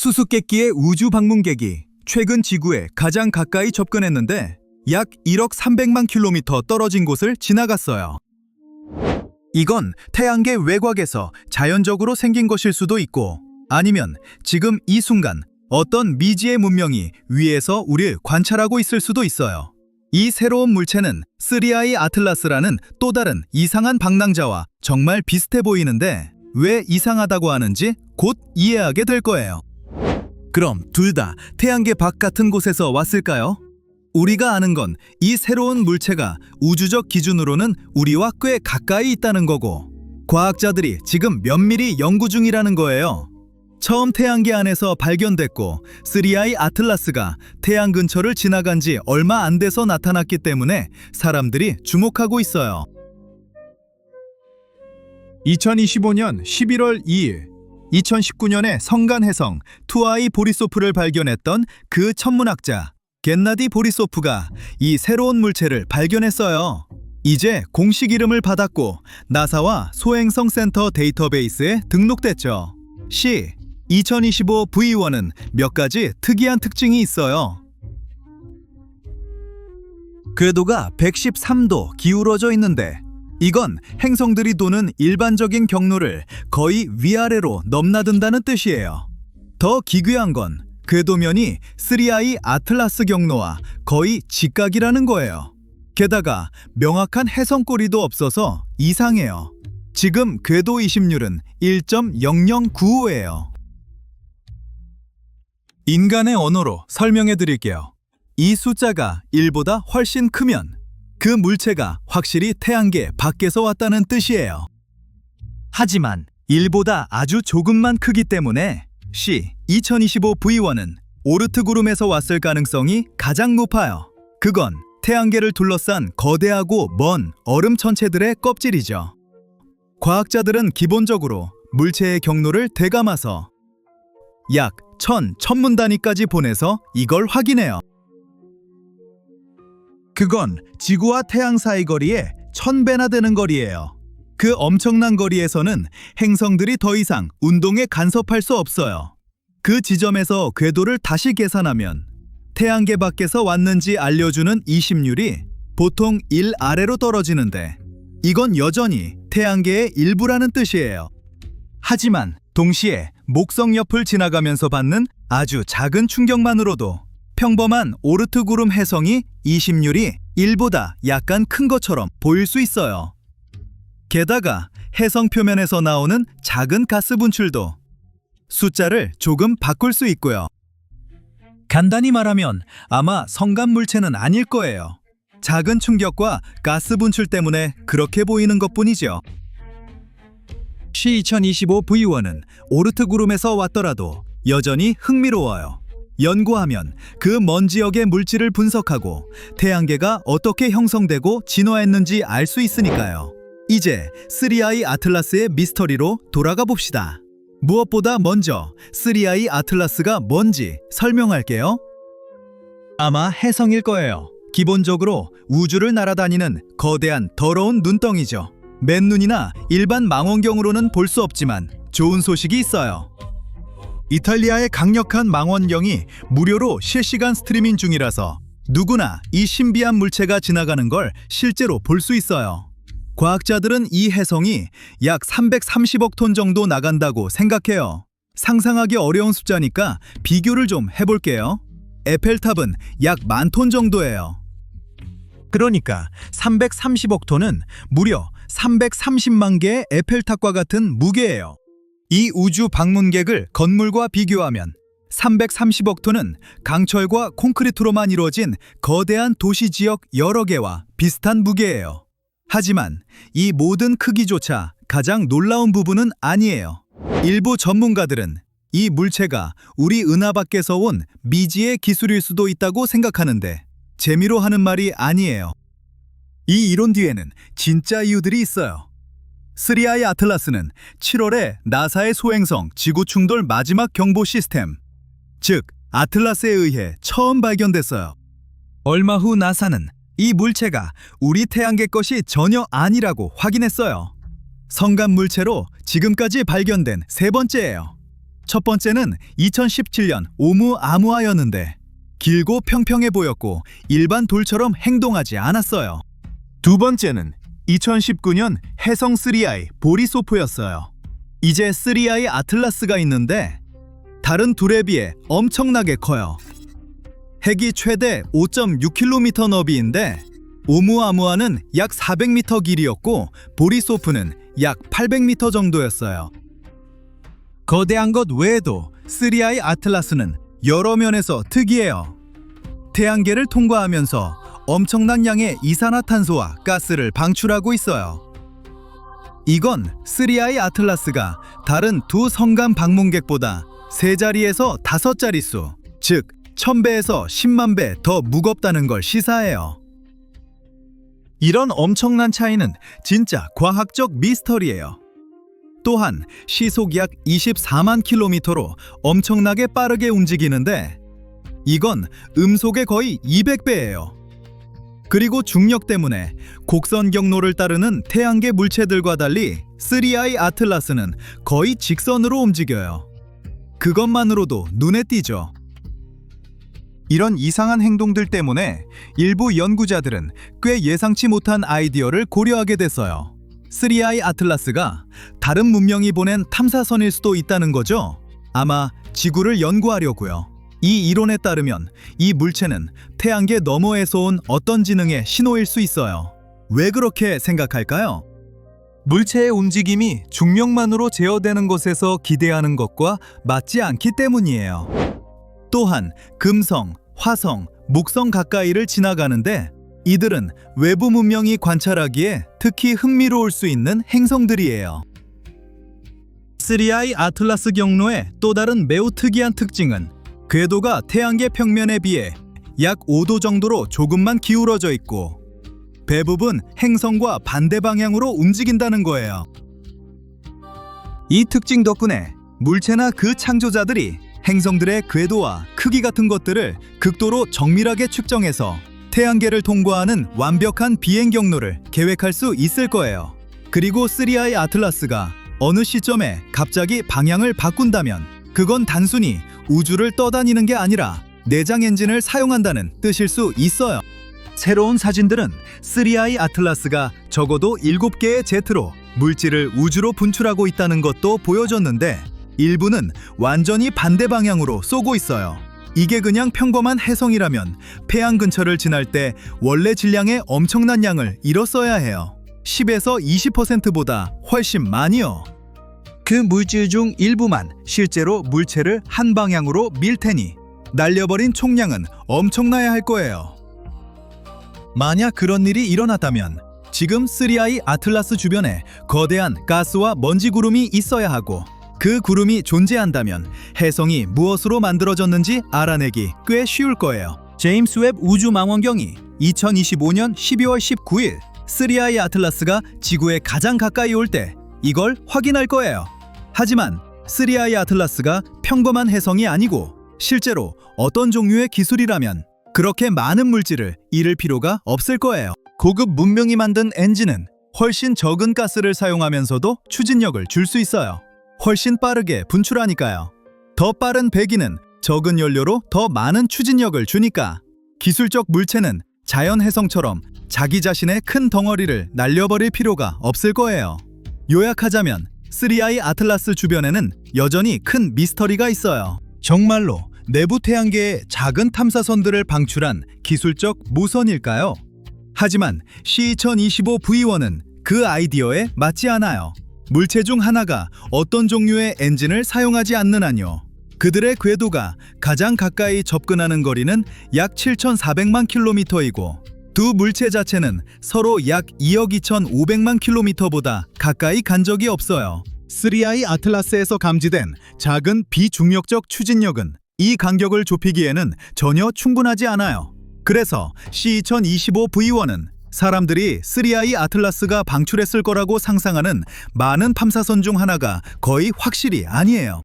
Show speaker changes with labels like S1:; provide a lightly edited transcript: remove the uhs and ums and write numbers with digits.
S1: 수수께끼의 우주 방문객이 최근 지구에 가장 가까이 접근했는데 약 1억 300만 킬로미터 떨어진 곳을 지나갔어요. 이건 태양계 외곽에서 자연적으로 생긴 것일 수도 있고 아니면 지금 이 순간 어떤 미지의 문명이 위에서 우리를 관찰하고 있을 수도 있어요. 이 새로운 물체는 3I 아틀라스라는 또 다른 이상한 방랑자와 정말 비슷해 보이는데 왜 이상하다고 하는지 곧 이해하게 될 거예요. 그럼 둘 다 태양계 밖 같은 곳에서 왔을까요? 우리가 아는 건 이 새로운 물체가 우주적 기준으로는 우리와 꽤 가까이 있다는 거고 과학자들이 지금 면밀히 연구 중이라는 거예요. 처음 태양계 안에서 발견됐고 3I 아틀라스가 태양 근처를 지나간 지 얼마 안 돼서 나타났기 때문에 사람들이 주목하고 있어요. 2025년 11월 2일 2019년에 성간해성 2I 보리소프를 발견했던 그 천문학자 겐나디 보리소프가 이 새로운 물체를 발견했어요. 이제 공식 이름을 받았고 나사와 소행성 센터 데이터베이스에 등록됐죠. C 2025 V1은 몇 가지 특이한 특징이 있어요. 궤도가 113도 기울어져 있는데 이건 행성들이 도는 일반적인 경로를 거의 위아래로 넘나든다는 뜻이에요. 더 기괴한 건 궤도면이 3I 아틀라스 경로와 거의 직각이라는 거예요. 게다가 명확한 해성꼬리도 없어서 이상해요. 지금 궤도 이심률은 1.0095예요. 인간의 언어로 설명해 드릴게요. 이 숫자가 1보다 훨씬 크면 그 물체가 확실히 태양계 밖에서 왔다는 뜻이에요. 하지만 1보다 아주 조금만 크기 때문에 C 2025 V1은 오르트 구름에서 왔을 가능성이 가장 높아요. 그건 태양계를 둘러싼 거대하고 먼 얼음 천체들의 껍질이죠. 과학자들은 기본적으로 물체의 경로를 되감아서 약 1000문 단위까지 보내서 이걸 확인해요. 그건 지구와 태양 사이 거리의 1000배나 되는 거리예요. 그 엄청난 거리에서는 행성들이 더 이상 운동에 간섭할 수 없어요. 그 지점에서 궤도를 다시 계산하면 태양계 밖에서 왔는지 알려주는 이심률이 보통 1 아래로 떨어지는데 이건 여전히 태양계의 일부라는 뜻이에요. 하지만 동시에 목성 옆을 지나가면서 받는 아주 작은 충격만으로도 평범한 오르트 구름 해성이 이심률이 1보다 약간 큰 것처럼 보일 수 있어요. 게다가 해성 표면에서 나오는 작은 가스 분출도 숫자를 조금 바꿀 수 있고요. 간단히 말하면 아마 성간 물체는 아닐 거예요. 작은 충격과 가스 분출 때문에 그렇게 보이는 것뿐이죠. C2025 V1은 오르트 구름에서 왔더라도 여전히 흥미로워요. 연구하면 그 먼 지역의 물질을 분석하고 태양계가 어떻게 형성되고 진화했는지 알 수 있으니까요. 이제 3I 아틀라스의 미스터리로 돌아가 봅시다. 무엇보다 먼저 3I 아틀라스가 뭔지 설명할게요. 아마 해성일 거예요. 기본적으로 우주를 날아다니는 거대한 더러운 눈덩이죠. 맨눈이나 일반 망원경으로는 볼 수 없지만 좋은 소식이 있어요. 이탈리아의 강력한 망원경이 무료로 실시간 스트리밍 중이라서 누구나 이 신비한 물체가 지나가는 걸 실제로 볼 수 있어요. 과학자들은 이 해성이 약 330억 톤 정도 나간다고 생각해요. 상상하기 어려운 숫자니까 비교를 좀 해볼게요. 에펠탑은 약 10,000톤 정도예요. 그러니까 330억 톤은 무려 330만 개의 에펠탑과 같은 무게예요. 이 우주 방문객을 건물과 비교하면 330억 톤은 강철과 콘크리트로만 이루어진 거대한 도시 지역 여러 개와 비슷한 무게예요. 하지만 이 모든 크기조차 가장 놀라운 부분은 아니에요. 일부 전문가들은 이 물체가 우리 은하 밖에서 온 미지의 기술일 수도 있다고 생각하는데 재미로 하는 말이 아니에요. 이 이론 뒤에는 진짜 이유들이 있어요. 3I 아틀라스는 7월에 나사의 소행성 지구 충돌 마지막 경보 시스템, 즉 아틀라스에 의해 처음 발견됐어요. 얼마 후 나사는 이 물체가 우리 태양계 것이 전혀 아니라고 확인했어요. 성간 물체로 지금까지 발견된 세 번째예요. 첫 번째는 2017년 오umu아무아였는데 길고 평평해 보였고 일반 돌처럼 행동하지 않았어요. 두 번째는 2019년 해성 3i 보리소프였어요. 이제 3i 아틀라스가 있는데 다른 둘에 비해 엄청나게 커요. 핵이 최대 5.6km 너비인데 오umu아무아는 약 400m 길이였고 보리소프는 약 800m 정도였어요. 거대한 것 외에도 3i 아틀라스는 여러 면에서 특이해요. 태양계를 통과하면서 엄청난 양의 이산화탄소와 가스를 방출하고 있어요. 이건 3i 아틀라스가 다른 두 성간 방문객보다 3자리에서 5자릿수, 즉 1000배에서 10만 배 더 무겁다는 걸 시사해요. 이런 엄청난 차이는 진짜 과학적 미스터리예요. 또한 시속 약 24만 킬로미터로 엄청나게 빠르게 움직이는데 이건 음속의 거의 200배예요. 그리고 중력 때문에 곡선 경로를 따르는 태양계 물체들과 달리 3i 아틀라스는 거의 직선으로 움직여요. 그것만으로도 눈에 띄죠. 이런 이상한 행동들 때문에 일부 연구자들은 꽤 예상치 못한 아이디어를 고려하게 됐어요. 3i 아틀라스가 다른 문명이 보낸 탐사선일 수도 있다는 거죠. 아마 지구를 연구하려고요. 이 이론에 따르면 이 물체는 태양계 너머에서 온 어떤 지능의 신호일 수 있어요. 왜 그렇게 생각할까요? 물체의 움직임이 중력만으로 제어되는 것에서 기대하는 것과 맞지 않기 때문이에요. 또한 금성, 화성, 목성 가까이를 지나가는데 이들은 외부 문명이 관찰하기에 특히 흥미로울 수 있는 행성들이에요. 3i 아틀라스 경로의 또 다른 매우 특이한 특징은 궤도가 태양계 평면에 비해 약 5도 정도로 조금만 기울어져 있고 대부분 행성과 반대 방향으로 움직인다는 거예요. 이 특징 덕분에 물체나 그 창조자들이 행성들의 궤도와 크기 같은 것들을 극도로 정밀하게 측정해서 태양계를 통과하는 완벽한 비행 경로를 계획할 수 있을 거예요. 그리고 3i 아틀라스가 어느 시점에 갑자기 방향을 바꾼다면 그건 단순히 우주를 떠다니는 게 아니라 내장 엔진을 사용한다는 뜻일 수 있어요. 새로운 사진들은 3i 아틀라스가 적어도 7개의 제트로 물질을 우주로 분출하고 있다는 것도 보여줬는데 일부는 완전히 반대 방향으로 쏘고 있어요. 이게 그냥 평범한 해성이라면 폐양 근처를 지날 때 원래 질량의 엄청난 양을 잃었어야 해요. 10에서 20%보다 훨씬 많이요. 그 물질 중 일부만 실제로 물체를 한 방향으로 밀 테니 날려버린 총량은 엄청나야 할 거예요. 만약 그런 일이 일어났다면 지금 3i 아틀라스 주변에 거대한 가스와 먼지 구름이 있어야 하고 그 구름이 존재한다면 해성이 무엇으로 만들어졌는지 알아내기 꽤 쉬울 거예요. 제임스 웹 우주망원경이 2025년 12월 19일 3i 아틀라스가 지구에 가장 가까이 올 때 이걸 확인할 거예요. 하지만 3i 아틀라스가 평범한 해성이 아니고 실제로 어떤 종류의 기술이라면 그렇게 많은 물질을 잃을 필요가 없을 거예요. 고급 문명이 만든 엔진은 훨씬 적은 가스를 사용하면서도 추진력을 줄 수 있어요. 훨씬 빠르게 분출하니까요. 더 빠른 배기는 적은 연료로 더 많은 추진력을 주니까 기술적 물체는 자연 해성처럼 자기 자신의 큰 덩어리를 날려버릴 필요가 없을 거예요. 요약하자면 3i 아틀라스 주변에는 여전히 큰 미스터리가 있어요. 정말로 내부 태양계에 작은 탐사선들을 방출한 기술적 모선일까요? 하지만 C2025V1은 그 아이디어에 맞지 않아요. 물체 중 하나가 어떤 종류의 엔진을 사용하지 않는 한요. 그들의 궤도가 가장 가까이 접근하는 거리는 약 7,400만 킬로미터이고 두 물체 자체는 서로 약 2억 2,500만 킬로미터보다 가까이 간 적이 없어요. 3i 아틀라스에서 감지된 작은 비중력적 추진력은 이 간격을 좁히기에는 전혀 충분하지 않아요. 그래서 C2025V1은 사람들이 3i 아틀라스가 방출했을 거라고 상상하는 많은 탐사선 중 하나가 거의 확실히 아니에요.